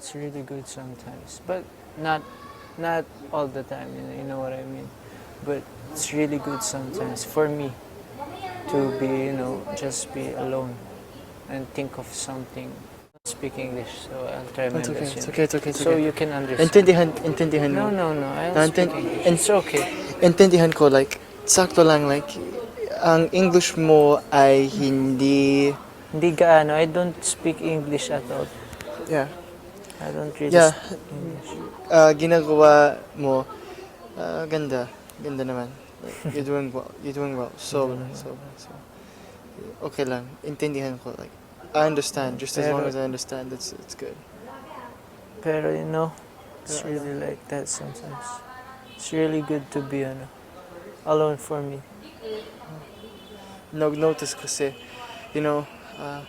it's really good sometimes, but not not all the time. You know what I mean. But it's really good sometimes for me to be, just be alone and think of something. Speak English, so I'll try my It's okay, best. it's okay, it's okay, it's So okay. you can understand. Intindihan No, mo. no, no. I'll speak English. It's okay. Intindihan ko, like, sakto lang, like, ang English mo ay hindi, Hindi gaano. I don't speak English at all. yeah, I don't really yeah, speak English. ginagawa mo, ganda, ganda naman. Like, you're doing well, so, okay lang, intindihan ko, like, I understand, just as long as I understand, it's good. Pero it's really like that sometimes. It's really good to be alone for me. Notice kasi, you know, uh,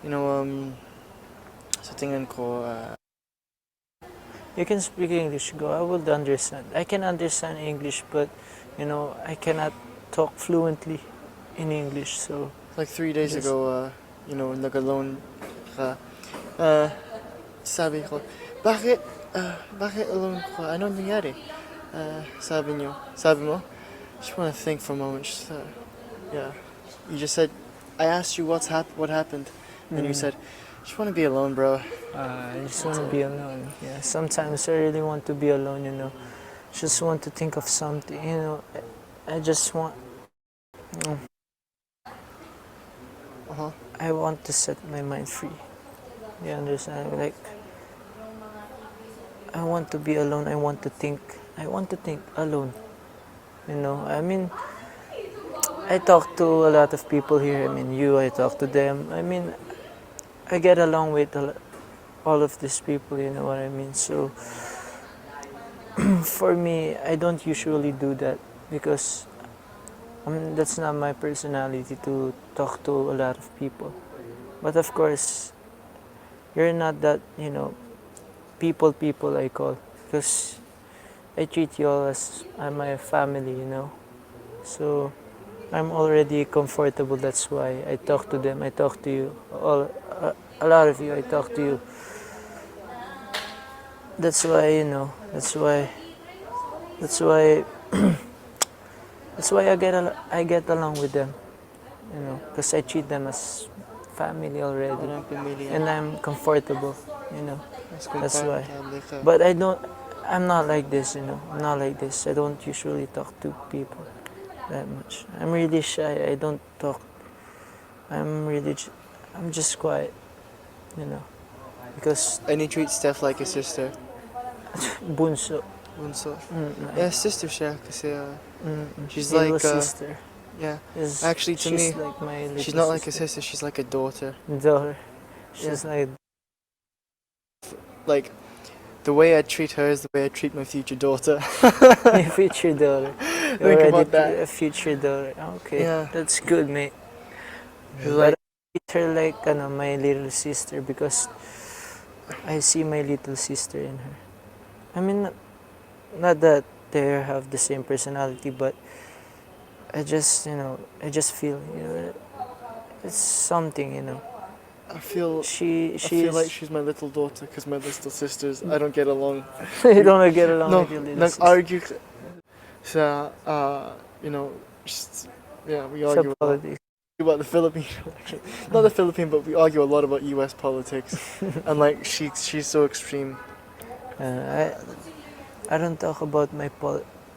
um, sa tingin ko, You can speak English, go. I would understand. I can understand English, but I cannot talk fluently in English. So like 3 days Yes. ago, nag-alone ka, sabi ko, bakit alone ka? Ano nangyari? Sabi mo, just want to think for a moment. Yeah, you just said, I asked you what happened, and you said, just want to be alone, bro. I just want to be alone. Yeah, sometimes I really want to be alone. Just want to think of something. I just want. I want to set my mind free. You understand? Like, I want to be alone. I want to think. I want to think alone. I mean, I talk to a lot of people here. I mean, I talk to them. I mean, I get along with all of these people. You know what I mean? So, for me, I don't usually do that because that's not my personality to talk to a lot of people. But of course, you're not that, people I call, because I treat you all as my family. So I'm already comfortable. That's why I talk to them. I talk to you, a lot of you. I talk to you. That's why, That's why. That's why. That's why I get along with them. Because I treat them as family already, and I'm comfortable. That's why. But I'm not like this. I'm not like this. I don't usually talk to people that much. I'm really shy. I don't talk. I'm just quiet. Because And you treat Steph like a sister. bunso. Bunso. Yeah, sister siya kasi she's Little like sister. yeah. Is Actually, to she's me, like my little she's not like a sister. sister. She's like a daughter. Daughter. She's like Like, the way I treat her is the way I treat my future daughter. my future daughter. You Think already about that. a future daughter. Okay, Yeah. that's good, mate. She's But like, I treat her like my little sister because I see my little sister in her. I mean, not that they have the same personality, but I just feel, it's something. I feel She's like she's my little daughter because my little sisters, I don't get along. you don't get along No, with your little like sister. argue. So, just, yeah, we Sa argue a lot politics. about the Philippines. Not the Philippines, but we argue a lot about U.S. politics. And like she's so extreme. I don't talk about my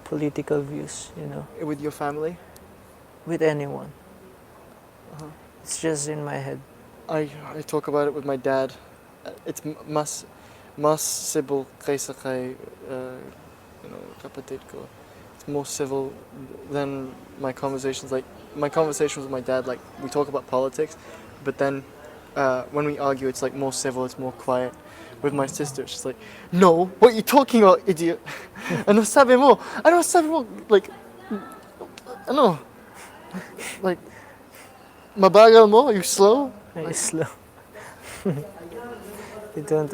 political views, With your family, with anyone. Uh-huh. It's just in my head. I talk about it with my dad. It's mas civil kaysa kay kapatid ko. It's more civil than my conversations. Like my conversations with my dad, like we talk about politics, but then when we argue, it's like more civil. It's more quiet. With my sister, she's like, "No, what are you talking about, idiot?" Ano sabi mo? Like, ano? Like, mabagal mo? Are you slow? It's slow. You don't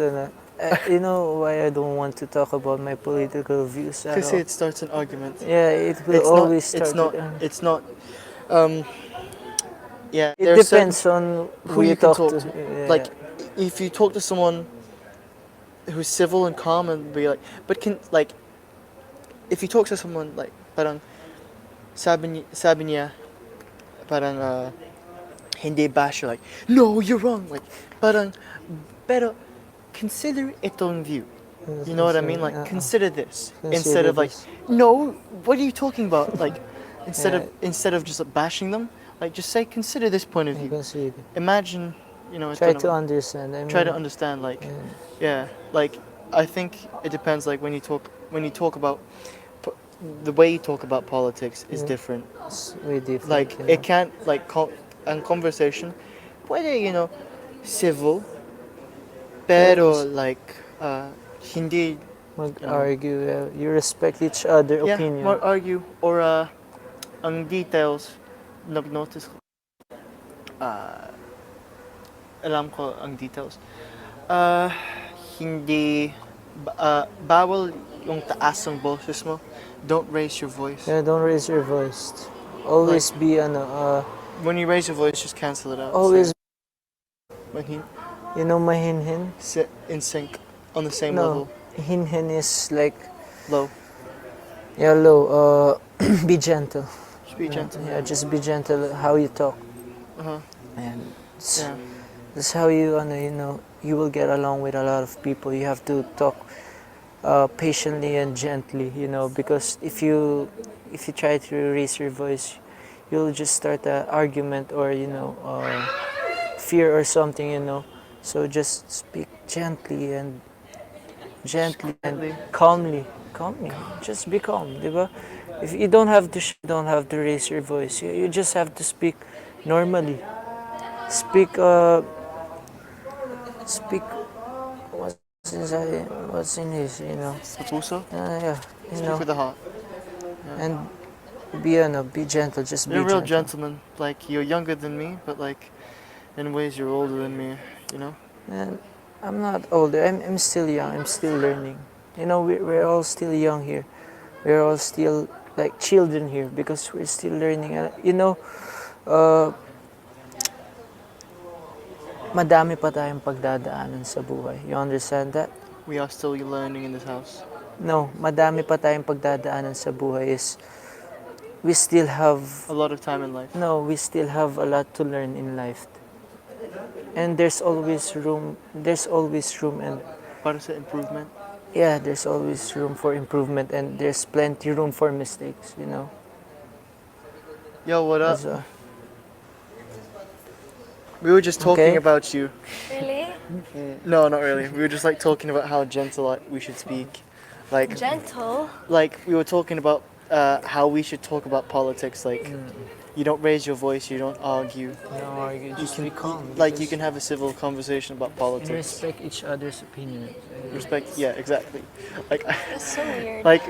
you know why I don't want to talk about my political views at Because all? it starts an argument. Yeah, it will always start. It's not. Yeah, It there are certain depends on who you can talk to. Yeah. Like, if you talk to someone who's civil and calm and be like, but can like, if you talk to someone like parang sabi niya parang hindi bash, like, no, you're wrong, like parang pero consider itong view. You know what I mean? Like, consider this instead Consider of like, this. no, what are you talking about? Like, Yeah. instead of just bashing them, like just say consider this point of I view. consider. Imagine, you know, Try ito to naman. understand. I Try to mean, understand. Like, yeah, yeah, like I think it depends. Like when you talk about po- the way you talk about politics is yeah, different. it's way different, Like you it know. can't like and conversation, whether you know, civil, pero Always like hindi, you know, mag-argue. You respect each other yeah, opinion. more argue or ang details, nag-notice ko, alam ko ang details. Uh, hindi, bawal yung taas ng boses mo. Don't raise your voice. Yeah, don't raise your voice. Like, Always be when you raise your voice, just cancel it out. always, Mahin, you know, mahinhin. sit in sync, on the same No, level. hinhin is like, Low. yeah, low. Be gentle. Just be gentle. Yeah, just be gentle how you talk. Uh-huh. And Yeah. that's how you, you know, you will get along with a lot of people. You have to talk patiently and gently, you know, because if you try to raise your voice, you'll just start an argument or you know fear or something, you know. So just speak gently and Gently. calmly. Just be calm, diba? If you don't have to don't have to raise your voice. You just have to speak normally. Speak speak what's in his, you know. Sa puso. Yeah, you Speak know, with the heart. and be gentle. Just be You're a real gentle. gentleman. Like, you're younger than me, but like, in ways you're older than me, you know? And I'm not older. I'm still young. I'm still learning. You know, we're all still young here. We're all still like children here because we're still learning. You know, uh, madami pa tayong pagdadaanan sa buhay. You understand that? We are still learning in this house. No, madami pa tayong pagdadaanan sa buhay is we still have A lot of time in life. no, we still have a lot to learn in life. And there's always room. There's always room and Para sa improvement. yeah, there's always room for improvement and there's plenty room for mistakes, you know. Yo, what up? That's, We were just talking Okay. about you. Really? No, not really. We were just like talking about how gentle we should speak. Like, Gentle? like we were talking about how we should talk about politics. Like, you don't raise your voice, you don't argue. no, you just be calm. Like, you can have a civil conversation about and politics. respect each other's opinion. Respect. Yeah, exactly. Like, That's so weird. like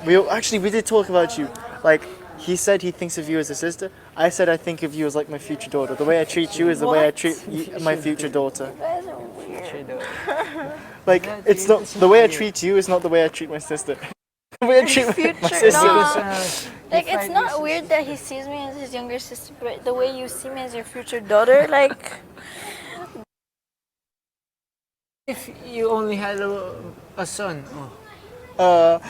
we did talk about you. Like, he said he thinks of you as a sister. I said I think of you as like my future daughter. The way I treat you is the way I What? treat my future daughter. You guys are weird. Like, it's not the way I treat you is not the way I treat my sister. The way I treat my Future, sister. no. Like, it's not weird that he sees me as his younger sister, but the way you see me as your future daughter, like, If you only had a son, oh,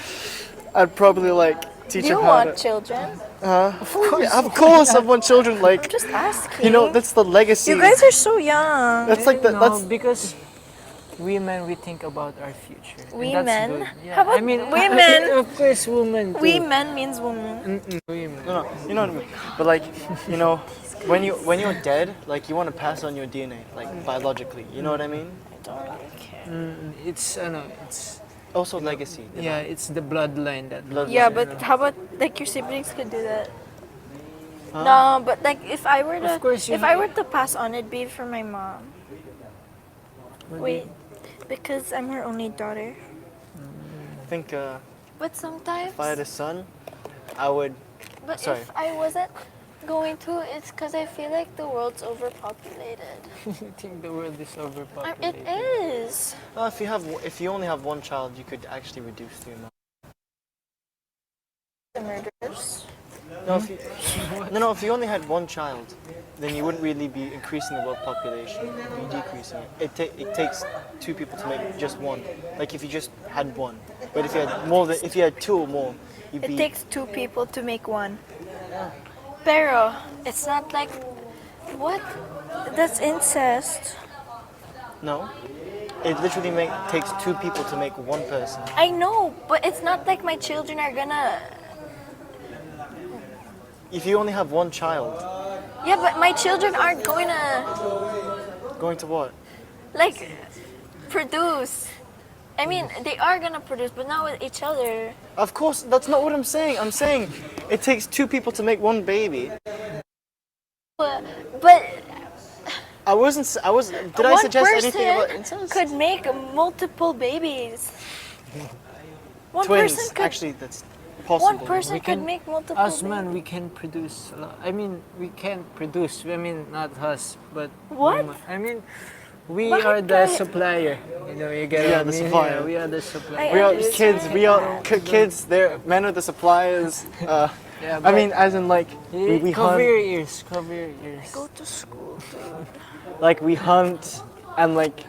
I'd probably like teach do you him how want to. children? Of course, I want children. Like, Just asking. you know, that's the legacy. You guys are so young. That's like the no, that's because women we think about our future. and We that's men? good. Yeah, How about I mean, women? of course, women. Too. We men means woman. Women. no, you know what I mean. But like, you know, when you're dead, like you want to pass on your DNA, like biologically. You know what I mean? I don't really care. It's it's Also legacy. you know? yeah, it's the bloodline that Bloodline. Yeah, but how about like your siblings could do that? Huh? No, but like if I were to Of course you if I were to pass on, it'd be for my mom. Wait, because I'm her only daughter. I think But sometimes. if I had a son, I would. But sorry. if I wasn't going to, it's because I feel like the world's overpopulated. you think the world is It overpopulated. is. Well, if you only have one child, you could actually reduce the amount. The murders. No, if you only had one child, then you wouldn't really be increasing the world population. You'd be decreasing it. It takes two people to make just one. Like if you just had one. But if you had more than, if you had two or more, you'd It be. takes two people to make one. Pero it's not like what? That's incest. No. It literally takes two people to make one person. I know, but it's not like my children are gonna. If you only have one child, Yeah, but my children aren't going to going to what? like produce. I mean, they are gonna produce, but not with each other. Of course, that's not what I'm saying. I'm saying it takes two people to make one baby. But I wasn't. Did I one suggest anything about person incest? could make multiple babies. One Twins. person could. Actually, that's possible. One person We could can- make multiple. Us man, we can produce a lot. I mean, we can't produce. I mean, not us, but What? women. I mean, we Bakit are the tayo- supplier. You know, you get Yeah, what I the mean? supplier. Yeah, we are the supplier. I We are understand. kids. We are kids. They're men are the suppliers. Yeah, I mean, as in like we cover hunt. your ears. Cover your ears. Go to school, dude. Like we hunt, and like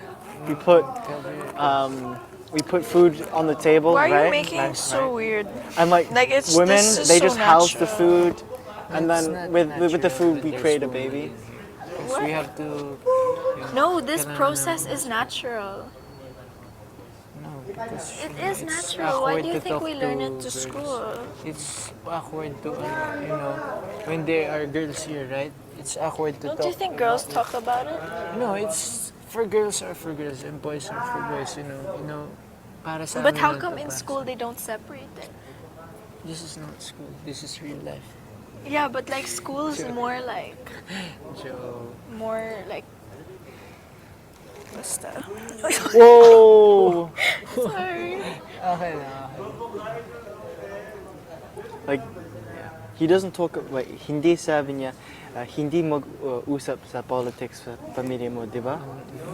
we put food on the table. Why are right? you making Right, it so weird? And like, Like, it's- women, this is they so just house the natural. food, and It's then not with the natural, food we but create a there's baby. Because we have to. No, this Kailangan process namin- is natural. No, because It is it's natural. Why awkward do you to think talk we learn it to girls. school? It's awkward to, you know, when there are girls here, right? It's awkward to Don't talk. you think girls talk about it? No, it's for girls are for girls and boys are for boys. You know, para sa But amin how lang come to, in para school sa- they don't separate it? This is not school. This is real life. Yeah, but like school is more like So basta. Whoa! Sorry. okay na. Like, he doesn't talk. Wait, hindi sabi niya, hindi mag-usap sa politics sa pamilya mo, di ba?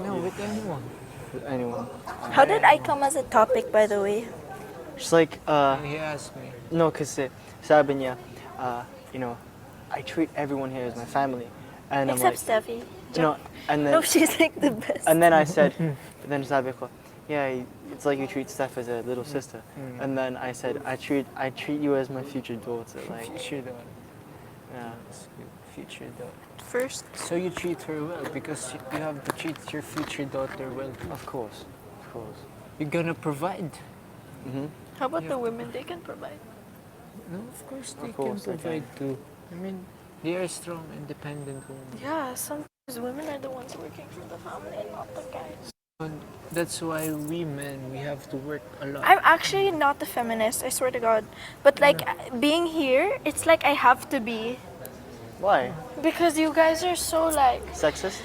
No, with anyone. With anyone. How did I come as a topic, by the way? Just like, He asked me. no, kasi sabi niya, you know, I treat everyone here as my family, and I'm Except like, Steffi. no, and then No, she's like the best. and then I said, then sabi ko, yeah, it's like you treat Steph as a little sister, and then I said, I treat you as my future daughter, like, Future daughter. yeah. That's good. Future daughter. First, So you treat her well because you have to treat your future daughter well. Of course, of course. You're gonna provide. how about the women? They can provide. No, of course they course can they provide too. I mean, they are strong, independent women. Yeah, sometimes women are the ones working for the family, not the guys. And that's why we men, we have to work a lot. I'm actually not a feminist, I swear to God. But like being here, it's like I have to be. Why? Because you guys are so like, Sexist?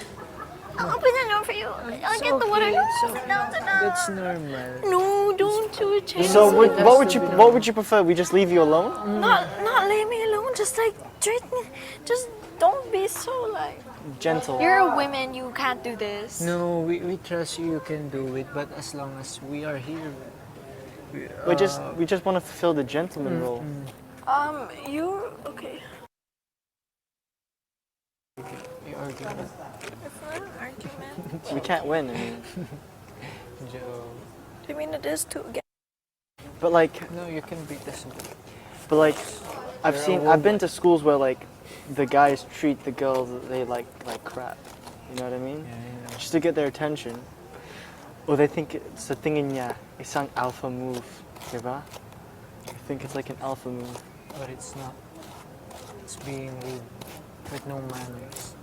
I'll open the door for you. I'll It's get the water. okay, it's Sit down, sit down. That's normal. No, don't do it, Chase. So It has to be what would you prefer? We just leave you alone? Not leave me alone. Just like treat me. Just don't be so like. Gentle. You're a woman. You can't do this. No, we trust you can do it, but as long as we are here. We just want to fulfill the gentleman role. You okay? We argue. If we're in an argument, We can't win. I mean. Joe. I mean it is to get. But like, No, you can beat us. I've been to schools where like the guys treat the girls they like crap. You know what I mean? Yeah, I know. Just to get their attention. Or they think it's a tingin niya, isang alpha move, diba? They think it's like an alpha move. But it's not. It's being rude with no manners.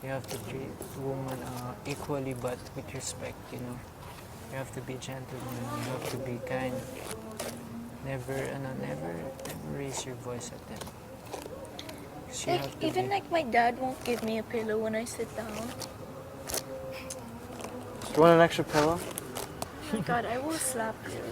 You have to treat women equally, but with respect. You know, you have to be gentleman. You have to be kind. Never raise your voice at them. 'Cause you Like have to even be- like my dad won't give me a pillow when I sit down. Do you want an extra pillow? Oh my God, I will slap you.